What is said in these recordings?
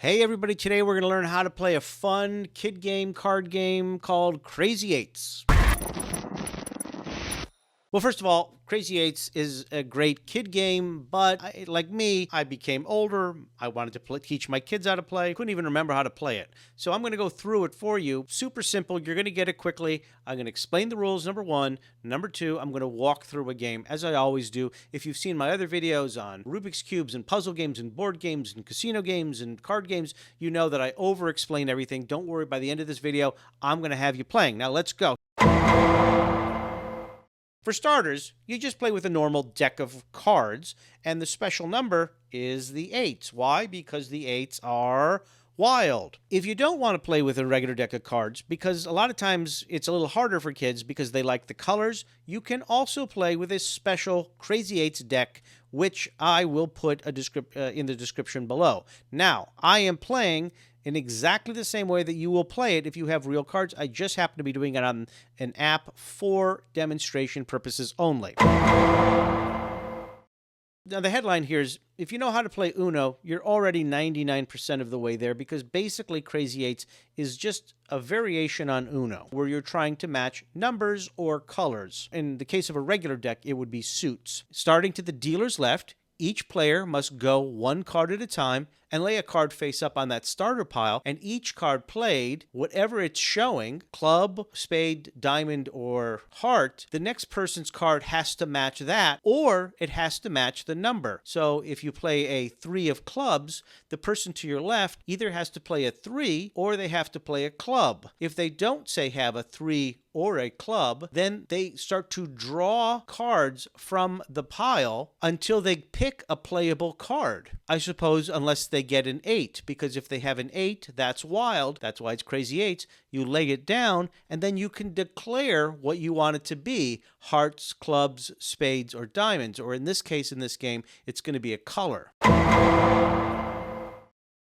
Hey everybody, today we're going to learn how to play a fun kid game, card game called Crazy Eights. Well, first of all, Crazy Eights is a great kid game, but like me, I became older. I wanted to teach my kids how to play. Couldn't even remember how to play it. So I'm going to go through it for you. Super simple. You're going to get it quickly. I'm going to explain the rules, number one. Number two, I'm going to walk through a game, as I always do. If you've seen my other videos on Rubik's Cubes and puzzle games and board games and casino games and card games, you know that I over-explain everything. Don't worry, by the end of this video, I'm going to have you playing. Now let's go. For starters, you just play with a normal deck of cards, and the special number is the 8s. Why? Because the 8s are wild. If you don't want to play with a regular deck of cards, because a lot of times it's a little harder for kids because they like the colors, you can also play with a special Crazy 8s deck, which I will put in the description below. Now, I am playing in exactly the same way that you will play it if you have real cards. I just happen to be doing it on an app for demonstration purposes only. Now, the headline here is, if you know how to play Uno, you're already 99% of the way there, because basically Crazy Eights is just a variation on Uno, where you're trying to match numbers or colors. In the case of a regular deck, it would be suits. Starting to the dealer's left, each player must go one card at a time and lay a card face up on that starter pile, and each card played, whatever it's showing, club, spade, diamond, or heart, the next person's card has to match that, or it has to match the number. So if you play a 3 of clubs, the person to your left either has to play a 3 or they have to play a club. If they don't, say, have a 3 or a club, then they start to draw cards from the pile until they pick a playable card. I suppose unless they get an 8, because if they have an 8, that's wild. That's why it's Crazy Eights. You lay it down, and then you can declare what you want it to be: hearts, clubs, spades, or diamonds. Or in this case, in this game, it's going to be a color.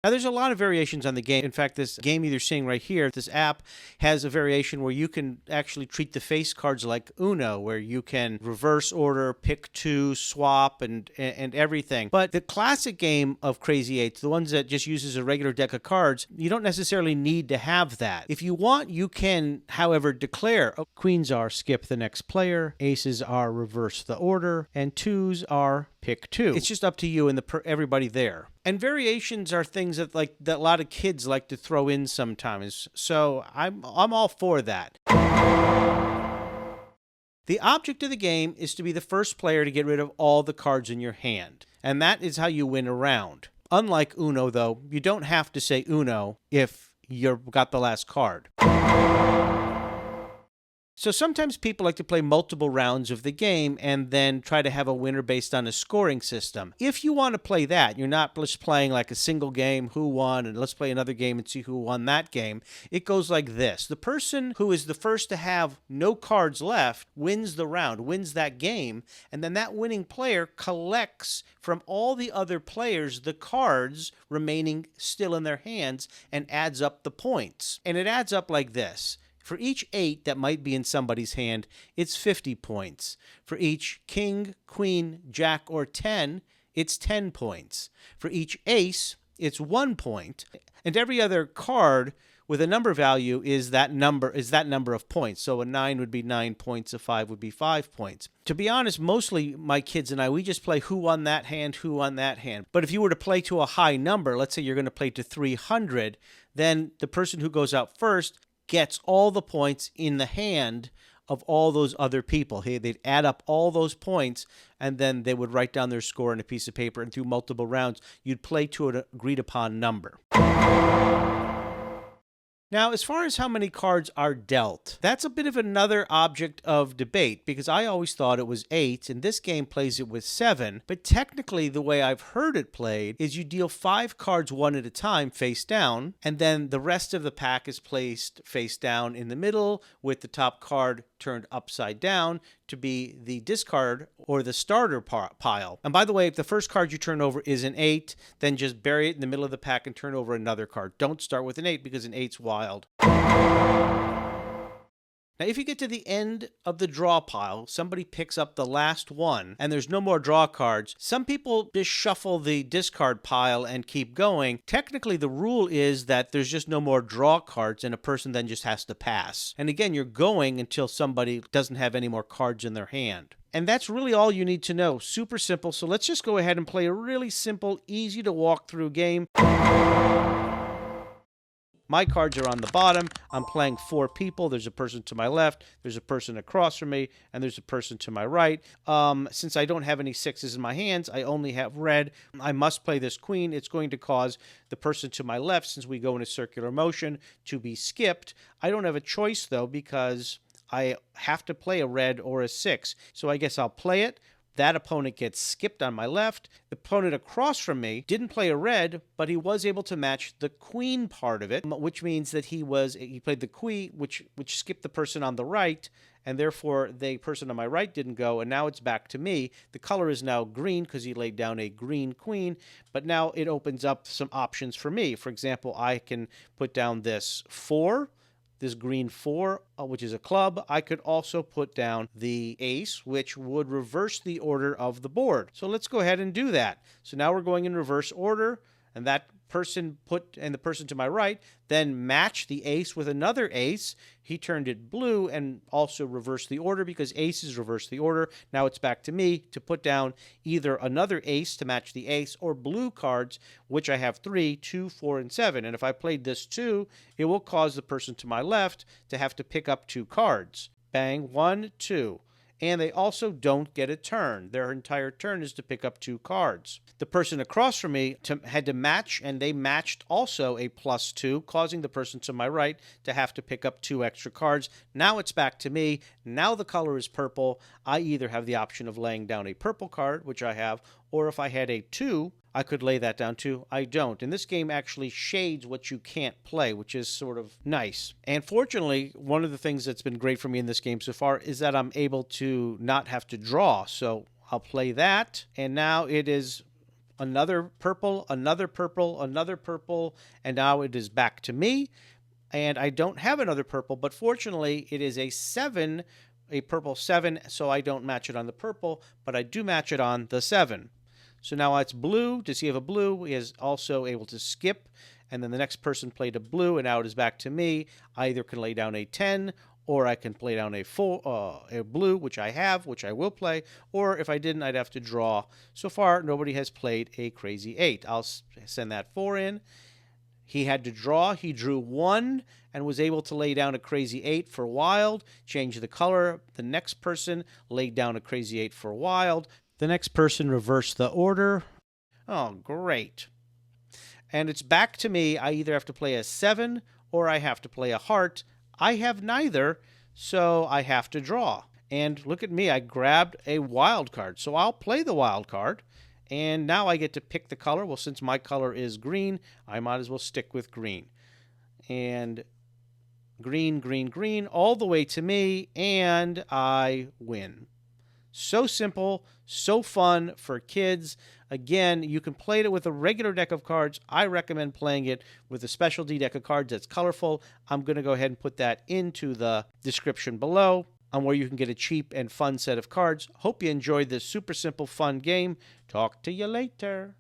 Now, there's a lot of variations on the game. In fact, this game you're seeing right here, this app, has a variation where you can actually treat the face cards like Uno, where you can reverse order, pick 2, swap, and everything. But the classic game of Crazy Eights, the ones that just uses a regular deck of cards, you don't necessarily need to have that. If you want, you can, however, declare queens are skip the next player, aces are reverse the order, and 2s are pick 2. It's just up to you and everybody there. And variations are things that a lot of kids like to throw in sometimes. So I'm all for that. The object of the game is to be the first player to get rid of all the cards in your hand. And that is how you win a round. Unlike Uno, though, you don't have to say Uno if you've got the last card. So sometimes people like to play multiple rounds of the game and then try to have a winner based on a scoring system. If you want to play that, you're not just playing like a single game, who won, and let's play another game and see who won that game. It goes like this. The person who is the first to have no cards left wins the round, wins that game, and then that winning player collects from all the other players the cards remaining still in their hands and adds up the points. And it adds up like this. For each 8 that might be in somebody's hand, it's 50 points. For each king, queen, jack, or 10, it's 10 points. For each ace, it's 1 point. And every other card with a number value is that number of points. So a 9 would be 9 points, a 5 would be 5 points. To be honest, mostly my kids and I, we just play who won that hand, who won that hand. But if you were to play to a high number, let's say you're going to play to 300, then the person who goes out first gets all the points in the hand of all those other people. They'd add up all those points, and then they would write down their score on a piece of paper, and through multiple rounds, you'd play to an agreed-upon number. Now, as far as how many cards are dealt, that's a bit of another object of debate, because I always thought it was 8, and this game plays it with 7, but technically the way I've heard it played is you deal 5 cards one at a time face down, and then the rest of the pack is placed face down in the middle with the top card turned upside down to be the discard or the starter pile. And by the way, if the first card you turn over is an 8, then just bury it in the middle of the pack and turn over another card. Don't start with an 8 because an 8's wild. Now, if you get to the end of the draw pile, somebody picks up the last one, and there's no more draw cards, some people just shuffle the discard pile and keep going. Technically, the rule is that there's just no more draw cards, and a person then just has to pass. And again, you're going until somebody doesn't have any more cards in their hand. And that's really all you need to know. Super simple. So let's just go ahead and play a really simple, easy to walk through game. My cards are on the bottom. I'm playing 4 people. There's a person to my left, there's a person across from me, and there's a person to my right. Since I don't have any 6s in my hands, I only have red. I must play this queen. It's going to cause the person to my left, since we go in a circular motion, to be skipped. I don't have a choice, though, because I have to play a red or a 6. So I guess I'll play it. That opponent gets skipped on my left. The opponent across from me didn't play a red, but he was able to match the queen part of it, which means that he played the queen, which skipped the person on the right, and therefore the person on my right didn't go, and now it's back to me. The color is now green because he laid down a green queen, but now it opens up some options for me. For example, I can put down this 4. This green 4, which is a club. I could also put down the ace, which would reverse the order of the board. So let's go ahead and do that. So now we're going in reverse order, and that person and the person to my right then match the ace with another ace. He turned it blue and also reversed the order because aces reverse the order. Now it's back to me to put down either another ace to match the ace or blue cards, which I have 3, 2, 4, and 7. And if I played this 2, it will cause the person to my left to have to pick up 2 cards. Bang, 1, 2. And they also don't get a turn. Their entire turn is to pick up 2 cards. The person across from me had to match, and they matched also a +2, causing the person to my right to have to pick up 2 extra cards. Now it's back to me. Now the color is purple. I either have the option of laying down a purple card, which I have, or if I had a 2, I could lay that down too. I don't. And this game actually shades what you can't play, which is sort of nice. And fortunately, one of the things that's been great for me in this game so far is that I'm able to not have to draw. So I'll play that. And now it is another purple, another purple, another purple. And now it is back to me. And I don't have another purple, but fortunately it is a 7, a purple 7. So I don't match it on the purple, but I do match it on the 7. So now it's blue. Does he have a blue? He is also able to skip. And then the next person played a blue, and now it is back to me. I either can lay down a 10, or I can play down a blue, which I have, which I will play. Or if I didn't, I'd have to draw. So far, nobody has played a crazy 8. I'll send that 4 in. He had to draw. He drew 1 and was able to lay down a crazy 8 for wild, change the color. The next person laid down a crazy 8 for wild. The next person reversed the order. Oh, great. And it's back to me. I either have to play a 7 or I have to play a heart. I have neither, so I have to draw. And look at me. I grabbed a wild card. So I'll play the wild card. And now I get to pick the color. Well, since my color is green, I might as well stick with green. And green, green, green, all the way to me, and I win. So simple, so fun for kids. Again, you can play it with a regular deck of cards. I recommend playing it with a specialty deck of cards that's colorful. I'm going to go ahead and put that into the description below on where you can get a cheap and fun set of cards. Hope you enjoyed this super simple, fun game. Talk to you later.